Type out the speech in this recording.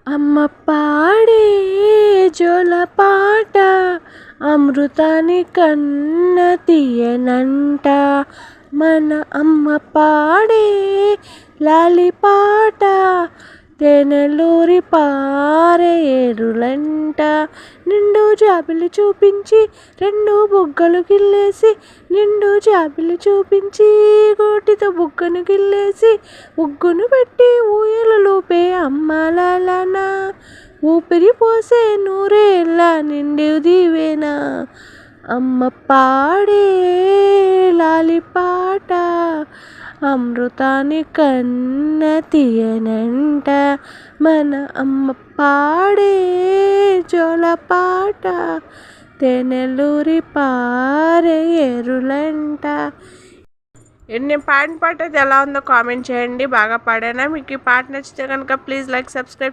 అమ్మ పాడే జోలపాట అమృతాని కన్న తీయనంట. మన అమ్మ పాడే లాలిపాట తేనెలూరి పారే ఏరులంట. నిండు జాబిలి చూపించి రెండు బుగ్గలు గిల్లేసి, నిండు జాబిలి చూపించి గోటితో బుగ్గను గిల్లేసి, ముగ్గును పెట్టి ఊయలలోపే అమ్మలాలనా. ఊపిరి పోసే నూరేళ్ళ నిండు దీవెనా. అమ్మ పాడే లాలిపాట అమృతాని కన్న తీయనంట. మన అమ్మ పాడే జోలపాట తేనెలూరి పారే ఏరులంట. నేను పాడిన పాట అయితే ఎలా ఉందో కామెంట్ చేయండి. బాగా పాడానా? మీకు ఈ పాట నచ్చితే కనుక ప్లీజ్ లైక్, సబ్స్క్రైబ్.